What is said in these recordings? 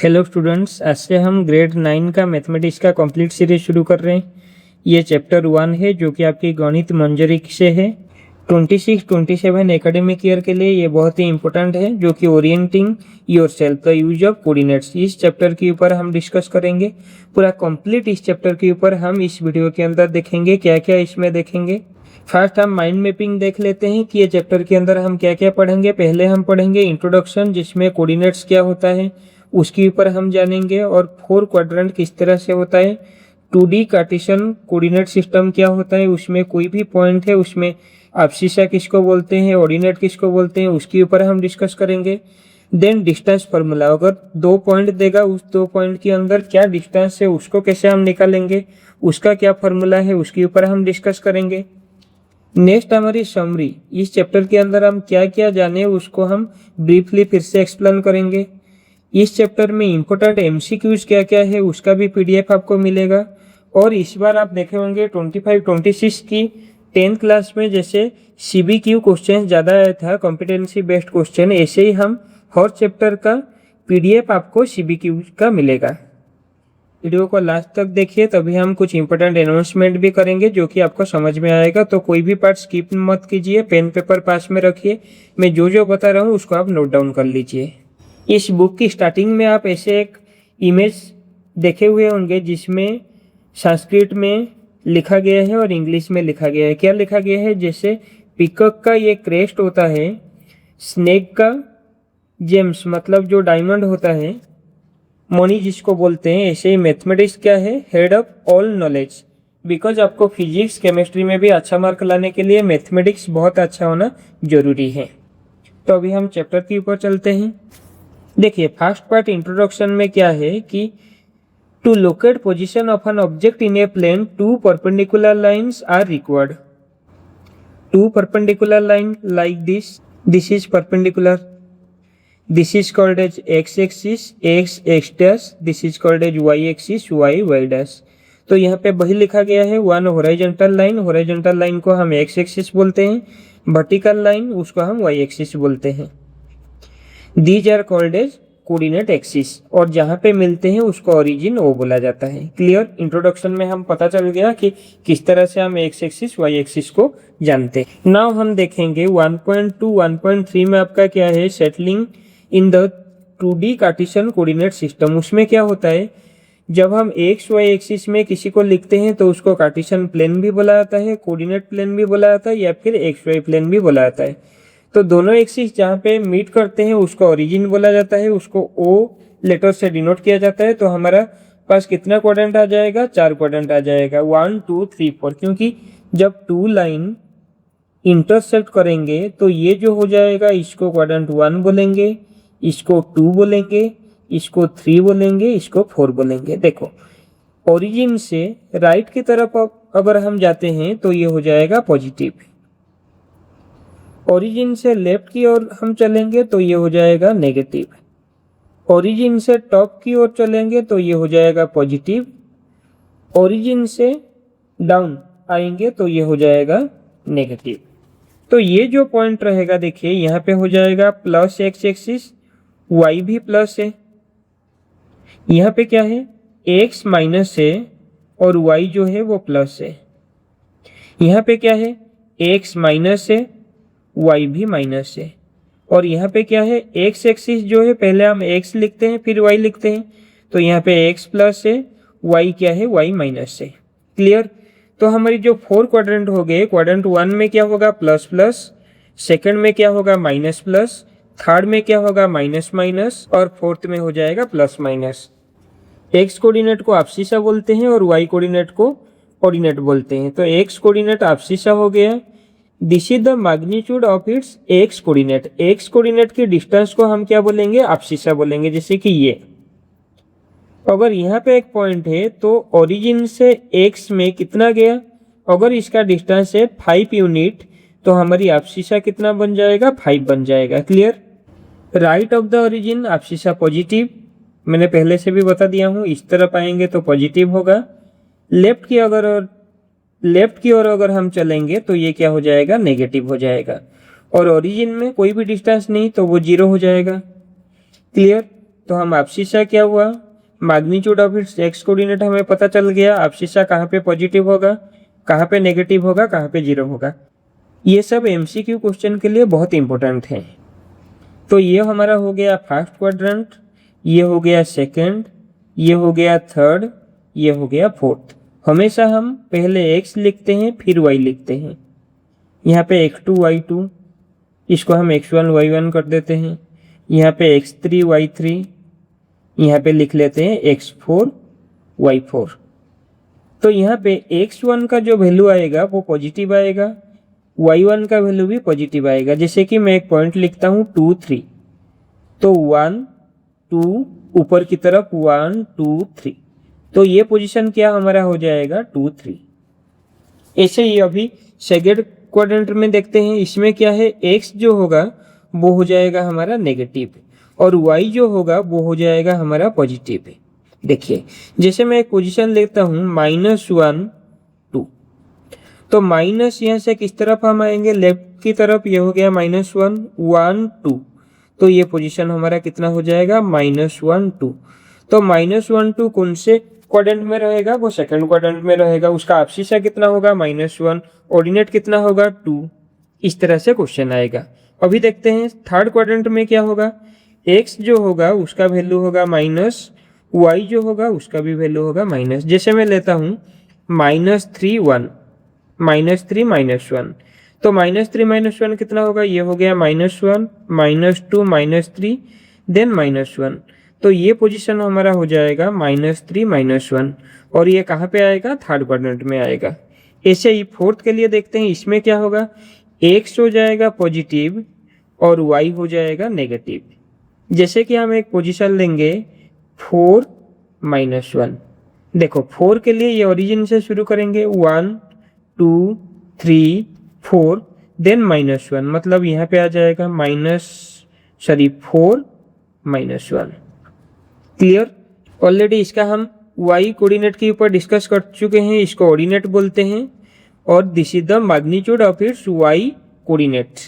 Hello students, आज से हम ग्रेड 9 का मैथमेटिक्स का कंप्लीट सीरीज शुरू कर रहे हैं। ये चैप्टर 1 है जो कि आपकी गणित मंजरी से है। 26-27 एकेडमिक ईयर के लिए ये बहुत ही इंपॉर्टेंट है, जो कि orienting yourself the use of coordinates, इस चैप्टर के ऊपर हम डिस्कस करेंगे। पूरा कंप्लीट इस चैप्टर के ऊपर हम इस वीडियो के अंदर देखेंगे। क्या क्या इसमें देखेंगे, फर्स्ट हम माइंड मैपिंग देख लेते हैं कि ये चैप्टर के अंदर हम क्या क्या पढ़ेंगे। पहले हम पढ़ेंगे इंट्रोडक्शन, जिसमें कोऑर्डिनेट्स क्या होता है उसके ऊपर हम जानेंगे, और 4 क्वाड्रेंट किस तरह से होता है। 2D कार्टेशियन कोऑर्डिनेट सिस्टम क्या होता है, उसमें कोई भी पॉइंट है उसमें अब्सिस्सा किसको बोलते हैं, ऑर्डिनेट किसको बोलते हैं, उसके ऊपर हम डिस्कस करेंगे। देन डिस्टेंस फार्मूला, अगर 2 पॉइंट देगा, उस 2 पॉइंट के अंदर क्या डिस्टेंस है उसको कैसे हम निकालेंगे, उसका क्या फार्मूला है, उसके ऊपर हम डिस्कस करेंगे। नेक्स्ट हमारी समरी, इस चैप्टर के अंदर हम क्या क्या जाने उसको हम ब्रीफली फिर से एक्सप्लेन करेंगे। इस चैप्टर में इंपॉर्टेंट एमसीक्यूज क्या क्या है उसका भी पीडीएफ आपको मिलेगा। और इस बार आप देखे होंगे 25-26 की 10th क्लास में जैसे सीबीक्यू क्वेश्चन ज़्यादा आया था, कॉम्पिटेंसी बेस्ड क्वेश्चन, ऐसे ही हम हर चैप्टर का पीडीएफ आपको सीबीक्यू का मिलेगा। वीडियो को लास्ट तक देखिए, तभी हम कुछ इंपॉर्टेंट अनाउंसमेंट भी करेंगे जो कि आपको समझ में आएगा। तो कोई भी पार्ट स्किप मत कीजिए, पेन पेपर पास में रखिए। मैं जो जो बता रहा हूँ उसको आप नोट डाउन कर लीजिए। इस बुक की स्टार्टिंग में आप ऐसे एक इमेज देखे हुए होंगे जिसमें संस्कृत में लिखा गया है और इंग्लिश में लिखा गया है। क्या लिखा गया है, जैसे पीकॉक का ये क्रेस्ट होता है, स्नेक का जेम्स मतलब जो डायमंड होता है, मनी जिसको बोलते हैं, ऐसे ही मैथमेटिक्स क्या है, head of all knowledge. Because आपको फिजिक्स केमिस्ट्री में भी अच्छा मार्क लाने के लिए मैथमेटिक्स बहुत अच्छा होना जरूरी है। तो अभी हम चैप्टर के ऊपर चलते हैं। देखिए फर्स्ट पार्ट इंट्रोडक्शन में क्या है कि to locate position of an object in a plane 2 perpendicular lines are required. 2 perpendicular line like this is perpendicular, this is called as x axis x dash, this is called as y axis y dash. तो यहाँ पे वही लिखा गया है, 1 horizontal line, horizontal line को हम x axis बोलते हैं, वर्टिकल लाइन उसको हम y एक्सिस बोलते हैं। These are called as coordinate axis, और जहाँ पे मिलते हैं उसको ओरिजिन ओ बोला जाता है। क्लियर, इंट्रोडक्शन में हम पता चल गया कि किस तरह से हम एक्स एक्सिस वाई एक्सिस को जानते हैं। नाउ हम देखेंगे 1.2 1.3 में आपका क्या है, settling in the 2D Cartesian coordinate system. उसमें क्या होता है, जब हम एक्स वाई एक्सिस में किसी को लिखते हैं तो उसको कार्टेशियन प्लेन भी बोला जाता है, कोऑर्डिनेट प्लेन भी बोला जाता है, या फिर एक्स वाई प्लेन भी बोला जाता है। तो दोनों एक्सिस जहाँ पे मीट करते हैं उसको ओरिजिन बोला जाता है, उसको ओ लेटर से डिनोट किया जाता है। तो हमारा पास कितना क्वाड्रेंट आ जाएगा, 4 क्वाड्रेंट आ जाएगा, 1 2 3 4, क्योंकि जब 2 लाइन इंटरसेक्ट करेंगे तो ये जो हो जाएगा इसको क्वाड्रेंट 1 बोलेंगे, इसको 2 बोलेंगे, इसको 3 बोलेंगे, इसको 4 बोलेंगे। देखो ओरिजिन से राइट की तरफ अगर हम जाते हैं तो ये हो जाएगा पॉजिटिव, ओरिजिन से लेफ्ट की ओर हम चलेंगे तो ये हो जाएगा नेगेटिव, ओरिजिन से टॉप की ओर चलेंगे तो ये हो जाएगा पॉजिटिव, ओरिजिन से डाउन आएंगे तो ये हो जाएगा नेगेटिव। तो ये जो पॉइंट रहेगा, देखिए यहाँ पे हो जाएगा प्लस एक्स एक्सिस, वाई भी प्लस है, यहाँ पे क्या है एक्स माइनस है और वाई जो है वो प्लस है, यहाँ पे क्या है एक्स माइनस है, y भी माइनस है, और यहाँ पे क्या है x एक्सिस जो है, पहले हम x लिखते हैं फिर y लिखते हैं, तो यहाँ पे x प्लस है, y क्या है y माइनस है। क्लियर, तो हमारी जो 4 क्वाड्रेंट हो गए, क्वाड्रेंट 1 में क्या होगा प्लस प्लस, सेकंड में क्या होगा माइनस प्लस, थर्ड में क्या होगा माइनस माइनस, और फोर्थ में हो जाएगा प्लस माइनस। x कोऑर्डिनेट को अब्सिस्सा बोलते हैं और y कोऑर्डिनेट को ऑर्डिनेट बोलते हैं। तो x कोऑर्डिनेट अब्सिस्सा हो गया, this is the magnitude of its x coordinate. X coordinate की डिस्टेंस को हम क्या बोलेंगे, अब्सिस्सा बोलेंगे। जैसे कि ये अगर यहाँ पे एक पॉइंट है तो ओरिजिन से एक्स में कितना गया, अगर इसका डिस्टेंस है 5 यूनिट तो हमारी अब्सिस्सा कितना बन जाएगा, 5 बन जाएगा। Clear, right of the origin abscissa positive, मैंने पहले से भी बता दिया हूँ, इस तरफ आएंगे तो पॉजिटिव होगा। लेफ्ट की ओर अगर हम चलेंगे तो ये क्या हो जाएगा, नेगेटिव हो जाएगा, और ओरिजिन में कोई भी डिस्टेंस नहीं तो वो 0 हो जाएगा। क्लियर, तो हम abscissa क्या हुआ, magnitude of its x coordinate हमें पता चल गया। abscissa कहाँ पे पॉजिटिव होगा, कहाँ पे नेगेटिव होगा, कहाँ पे जीरो होगा। ये सब MCQ क्वेश्चन के लिए बहुत इंपॉर्टेंट है। तो ये हमारा हो गया फर्स्ट क्वाड्रेंट, ये हो गया सेकंड, ये हो गया थर्ड, ये हो गया फोर्थ। हमेशा हम पहले x लिखते हैं फिर y लिखते हैं। यहाँ पे x2 y2, इसको हम x1 y1 कर देते हैं। यहाँ पे x3 y3, यहाँ पे लिख लेते हैं x4 y4। तो यहाँ पे x1 का जो वैल्यू आएगा वो पॉजिटिव आएगा, y1 का वैल्यू भी पॉजिटिव आएगा। जैसे कि मैं एक पॉइंट लिखता हूँ 2 3, तो 1 2 ऊपर की तरफ 1 2 3, तो ये पोजीशन क्या हमारा हो जाएगा 2 3। ऐसे ही अभी सेकंड क्वाड्रेंट में देखते हैं, इसमें क्या है x जो होगा वो हो जाएगा हमारा नेगेटिव और y जो होगा वो हो जाएगा हमारा पॉजिटिव। देखिए जैसे मैं एक पोजीशन लेता हूँ -1 2, तो माइनस यहाँ से किस तरफ हम आएंगे, लेफ्ट की तरफ। ये हो गया -1 1 2, तो ये पोजीशन हमारा कितना हो जाएगा -1 2। तो -1 2 कौन से क्वाड्रेंट में रहेगा, वो सेकंड क्वाड्रेंट में रहेगा। उसका abscissa कितना होगा -1, ऑर्डिनेट कितना होगा 2। इस तरह से क्वेश्चन आएगा। अभी देखते हैं थर्ड क्वाड्रेंट में क्या होगा। x जो होगा उसका वैल्यू होगा माइनस, y जो होगा उसका भी वैल्यू होगा माइनस। जैसे मैं लेता हूँ -3 1, -3 -1, तो -3 -1 कितना होगा, ये हो गया -1 -2 -3 देन -1, तो ये पोजीशन हमारा हो जाएगा -3 -1 और ये कहाँ पे आएगा, थर्ड क्वाड्रेंट में आएगा। ऐसे ही फोर्थ के लिए देखते हैं, इसमें क्या होगा, x हो जाएगा पॉजिटिव और y हो जाएगा नेगेटिव। जैसे कि हम एक पोजीशन लेंगे 4 -1, देखो 4 के लिए ये ओरिजिन से शुरू करेंगे 1 2 3 4 देन -1, मतलब यहाँ पे आ जाएगा 4 -1। क्लियर। ऑलरेडी इसका हम y कोऑर्डिनेट के ऊपर डिस्कस कर चुके हैं, इसको ऑर्डिनेट बोलते हैं और this is the magnitude of its y coordinate.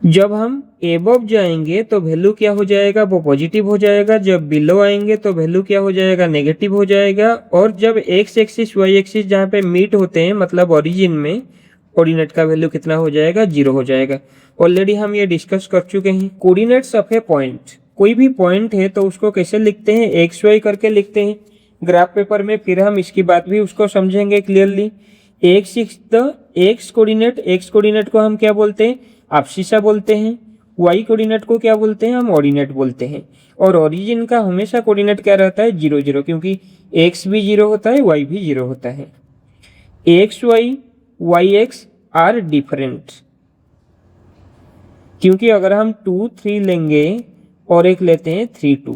जब हम एबव जाएंगे तो वैल्यू क्या हो जाएगा, वो पॉजिटिव हो जाएगा। जब बिलो आएंगे तो वैल्यू क्या हो जाएगा, नेगेटिव हो जाएगा। और जब x एक्सिस y एक्सिस जहाँ पे मीट होते हैं मतलब ओरिजिन में, कोऑर्डिनेट का वैल्यू कितना हो जाएगा, 0 हो जाएगा। ऑलरेडी हम ये डिस्कस कर चुके हैं। कोऑर्डिनेट्स ऑफ ए पॉइंट, कोई भी पॉइंट है तो उसको कैसे लिखते हैं, एक्स वाई करके लिखते हैं ग्राफ पेपर में। फिर हम इसकी बात भी उसको समझेंगे क्लियरली। एक्स कोऑर्डिनेट को हम क्या बोलते हैं, abscissa बोलते हैं। वाई कोऑर्डिनेट को क्या बोलते हैं, हम ऑर्डिनेट बोलते हैं। और ओरिजिन का हमेशा कोऑर्डिनेट क्या रहता है, 0 0, क्योंकि एक्स भी 0 होता है, वाई भी 0 होता है। X y y x are different, क्योंकि अगर हम 2 3 लेंगे और एक लेते हैं 3 2,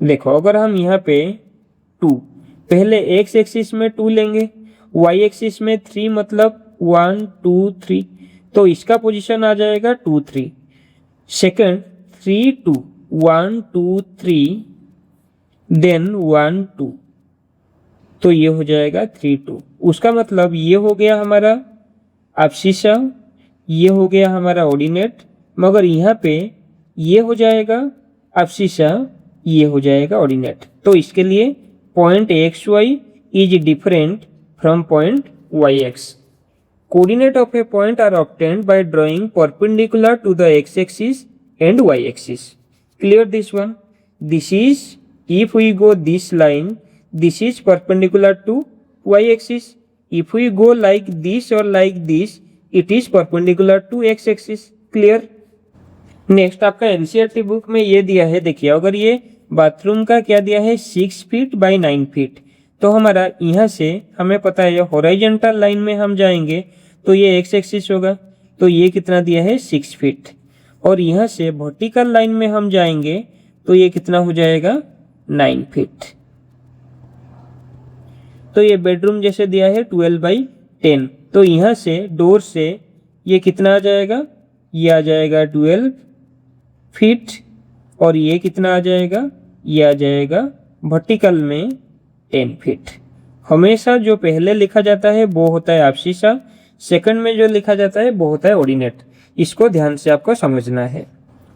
देखो अगर हम यहाँ पे 2 पहले एक्स एक्सिस में 2 लेंगे, वाई एक्सिस में 3, मतलब 1 2 3, तो इसका पोजीशन आ जाएगा 2 3। सेकंड 3 2 1 2 3 देन 1 2, तो ये हो जाएगा 3 2। उसका मतलब ये हो गया हमारा abscissa, ये हो गया हमारा ऑर्डिनेट, मगर यहाँ पे ये हो जाएगा abscissa, ये हो जाएगा ऑर्डिनेट। तो इसके लिए point x y is different from point y x. Coordinate of a point are obtained by drawing perpendicular to the x-axis and y-axis. Clear this one? This is, if we go this line, this is perpendicular to y-axis. If we go like this or like this, it is perpendicular to x-axis. Clear? Next आपका NCERT book में ये दिया है, देखिए अगर ये bathroom का क्या दिया है 6 फीट बाई 9 फीट, तो हमारा यहाँ से हमें पता है हॉरिजॉन्टल लाइन में हम जाएंगे तो ये एक्स एक्सिस होगा, तो ये कितना दिया है 6 फीट। और यहाँ से वर्टिकल लाइन में हम जाएंगे तो ये कितना हो जाएगा 9 फीट। तो ये बेडरूम जैसे दिया है 12 बाई 10, तो यहाँ से डोर से ये कितना आ जाएगा, ये आ जाएगा 12 फीट और ये कितना आ जाएगा, ये आ जाएगा वर्टिकल में 10 फीट। हमेशा जो पहले लिखा जाता है वो होता है abscissa, सेकंड में जो लिखा जाता है वो होता है ऑर्डिनेट। इसको ध्यान से आपको समझना है।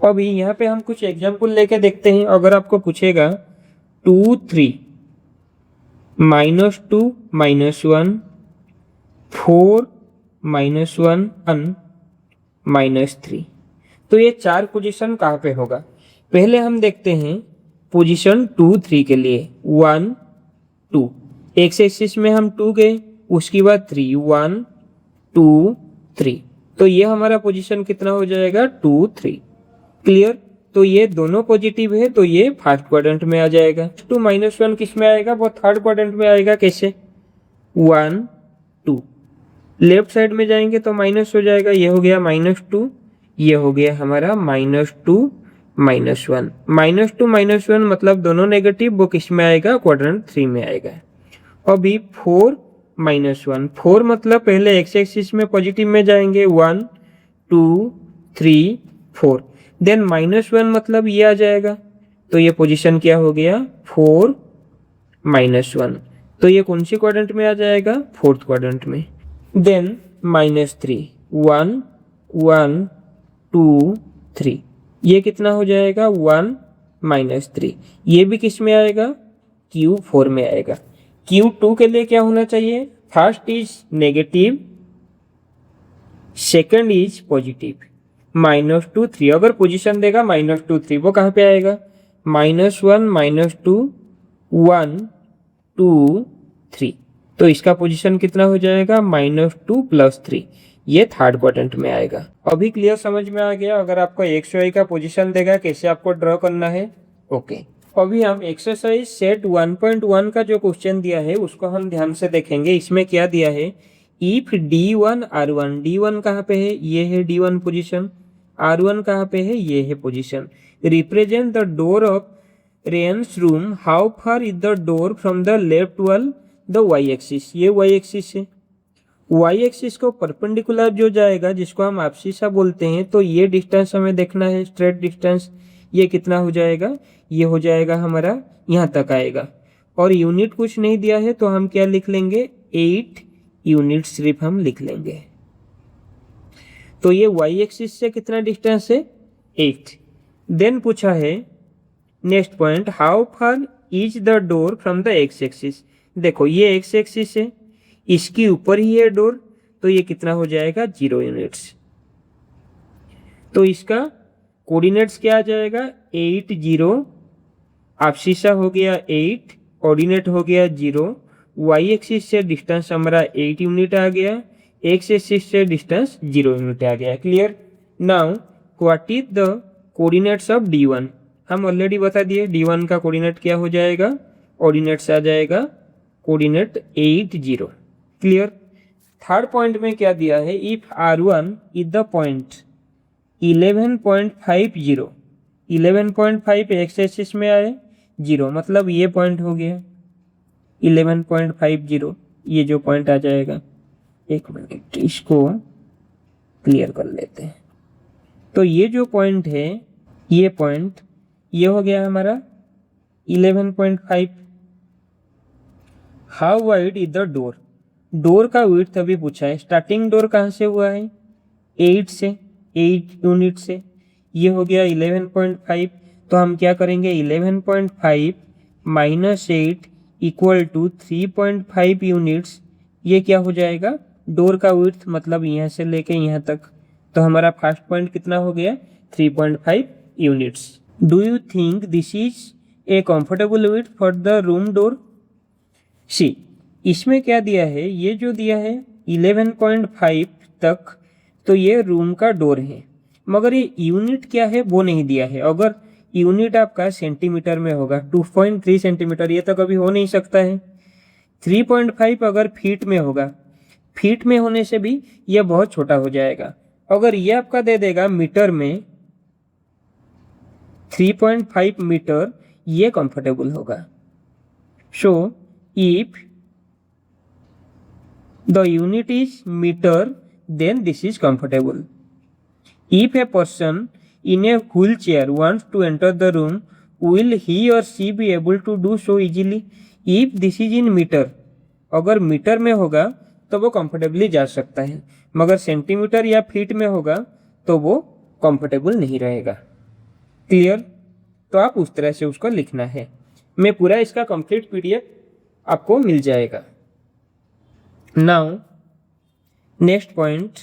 अभी यहाँ पे हम कुछ एग्जाम्पल लेके देखते हैं। अगर आपको पूछेगा 2 3 -2 -1 4 -1 -3, तो ये चार पोजीशन कहाँ पे होगा। पहले हम देखते हैं पोजीशन 2 3 के लिए 1 2, एक्स एक्सिस में हम 2 गए, उसके बाद 3 1 2 3, तो ये हमारा पोजीशन कितना हो जाएगा 2 3। क्लियर। तो ये दोनों पॉजिटिव है तो ये फर्स्ट क्वाड्रेंट में आ जाएगा। 2 -1 किस में आएगा, वो थर्ड क्वाड्रेंट में आएगा। कैसे, 1 2, लेफ्ट साइड में जाएंगे तो माइनस हो जाएगा, ये हो गया -2, ये हो गया हमारा -2 -1। -2 -1 मतलब दोनों नेगेटिव, वो किस में आएगा, क्वाड्रेंट 3 में आएगा। अभी 4 -1, 4 मतलब पहले एक्स एक्सिस में पॉजिटिव में जाएंगे 1 2 3 4, देन -1 मतलब ये आ जाएगा, तो ये पोजीशन क्या हो गया 4 -1, तो ये कौन सी क्वाड्रेंट में आ जाएगा, फोर्थ क्वाड्रेंट में। देन -3 1 1 2 3, ये कितना हो जाएगा 1 -3, ये भी किस में आएगा, Q4 में आएगा। Q2 के लिए क्या होना चाहिए, first is negative, second is positive. -2 3, अगर पोजीशन देगा -2 3, वो कहाँ पे आएगा, -1 -2 1 2 3, तो इसका पोजीशन कितना हो जाएगा -2 + 3, ये थर्ड क्वाड्रेंट में आएगा। अभी क्लियर समझ में आ गया। अगर आपको XY का पोजीशन देगा कैसे आपको ड्रॉ करना है। ओके, अभी हम एक्सरसाइज सेट 1.1 का जो क्वेश्चन दिया है उसको हम ध्यान से देखेंगे। इसमें क्या दिया है, इफ D1 R1, D1 कहाँ पे है, ये है D1 पोजीशन, R1 कहाँ पे है, ये है position. Represent the door of रेयंस room, how far is the door from the left wall the Y axis, ये Y एक्सिस है। Y एक्सिस को परपेंडिकुलर जो जाएगा जिसको हम एब्सिसा बोलते हैं, तो ये डिस्टेंस हमें देखना है, स्ट्रेट डिस्टेंस, ये कितना हो जाएगा, ये हो जाएगा हमारा यहाँ तक आएगा। और यूनिट कुछ नहीं दिया है तो हम क्या लिख लेंगे, 8 यूनिट सिर्फ हम लिख लेंगे। तो ये Y एक्सिस से कितना डिस्टेंस है, 8। देन पूछा है next point, how far is the door from the X axis. देखो ये X एक्सिस है, इसके ऊपर ही है डोर, तो ये कितना हो जाएगा 0 यूनिट्स। तो इसका कोऑर्डिनेट्स क्या आ जाएगा, 8 0, एब्सिसा हो गया 8, ऑर्डिनेट हो गया 0, Y एक्सिस से डिस्टेंस हमारा 8 यूनिट आ गया, X एक्सिस से डिस्टेंस 0 यूनिट आ गया। Clear. Now what is the coordinates of D1, हम ऑलरेडी बता दिए D1 का कोऑर्डिनेट क्या हो जाएगा, ऑर्डिनेट्स आ जाएगा कोऑर्डिनेट 8 0। क्लियर। थर्ड पॉइंट में क्या दिया है, if R1 is the point 11.50, 11.5 x axis में आए 0, मतलब ये पॉइंट हो गया 11.50, ये जो पॉइंट आ जाएगा। एक मिनट इसको क्लियर कर लेते हैं। तो ये जो पॉइंट है, ये पॉइंट ये हो गया हमारा 11.5। How wide is the door, door का विड्थ अभी पूछा है, स्टार्टिंग डोर कहाँ से हुआ है, 8 से, 8 यूनिट से, ये हो गया 11.5। तो हम क्या करेंगे, 11.5 - 8 = 3.5 यूनिट्स, ये क्या हो जाएगा, डोर का विड्थ, मतलब यहाँ से लेके यहाँ तक। तो हमारा फर्स्ट पॉइंट कितना हो गया, 3.5 units. Do you think this is a comfortable width for the room door. See, इसमें क्या दिया है, ये जो दिया है 11.5 तक, तो ये रूम का डोर है, मगर ये यूनिट क्या है वो नहीं दिया है। अगर यूनिट आपका सेंटीमीटर में होगा 2.3 सेंटीमीटर, ये तो कभी हो नहीं सकता है। 3.5 अगर फीट में होगा, फीट में होने से भी ये बहुत छोटा हो जाएगा। अगर ये आपका दे देगा मीटर में 3.5 मीटर, ये कंफर्टेबल होगा। So if the unit is meter, then this is comfortable. If a person in a wheelchair wants to enter the room, will he or she be able to do so easily? If this is in meter, अगर metre में होगा तो वो comfortably जा सकता है, मगर centimetre या फीट में होगा तो वो कंफर्टेबल नहीं रहेगा। क्लियर? तो आप उस तरह से उसको लिखना है। मैं पूरा इसका कंप्लीट पीडीएफ आपको मिल जाएगा। नाउ नेक्स्ट पॉइंट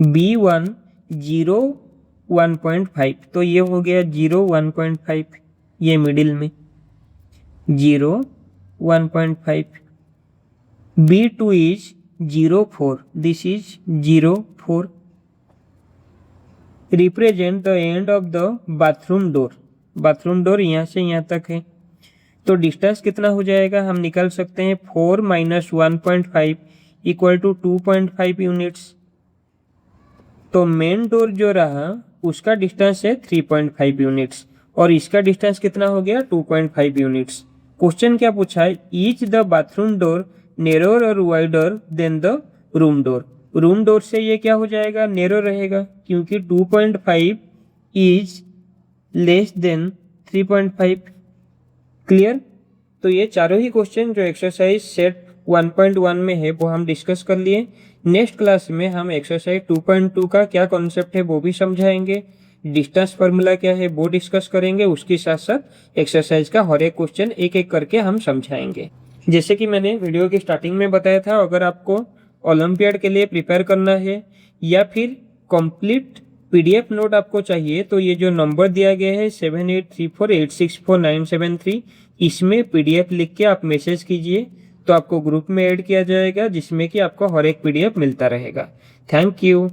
B1 0 1.5, तो ये हो गया 0 1.5, ये मिडिल में 0 1.5। B2 is 0.4, this is 0.4। Represent the end of the bathroom door, bathroom door यहाँ से यहाँ तक है, तो डिस्टेंस कितना हो जाएगा हम निकाल सकते हैं 4 माइनस 1.5 इक्वल टू 2.5 यूनिट्स। तो मेन डोर जो रहा उसका डिस्टेंस है 3.5 यूनिट्स और इसका डिस्टेंस कितना हो गया 2.5 यूनिट्स। क्वेश्चन क्या पूछा है, ईच द बाथरूम डोर नैरोर और wider than the room door. Room door से ये क्या हो जाएगा, नैरो रहेगा, क्योंकि 2.5 इज लेस देन 3.5। क्लियर? तो ये चारों ही क्वेश्चन जो एक्सरसाइज सेट 1.1 में है वो हम डिस्कस कर लिए। नेक्स्ट क्लास में हम एक्सरसाइज 2.2 का क्या कॉन्सेप्ट है वो भी समझाएंगे, डिस्टेंस फार्मूला क्या है वो डिस्कस करेंगे, उसके साथ साथ एक्सरसाइज का हर एक क्वेश्चन एक एक करके हम समझाएंगे। जैसे कि मैंने वीडियो की स्टार्टिंग में बताया था, अगर आपको ओलंपियाड के लिए प्रिपेयर करना है या फिर कंप्लीट पीडीएफ नोट आपको चाहिए तो ये जो नंबर दिया गया है 7834864973, इसमें पीडीएफ लिख के आप मैसेज कीजिए तो आपको ग्रुप में ऐड किया जाएगा, जिसमें कि आपको हर एक पीडीएफ मिलता रहेगा। Thank you.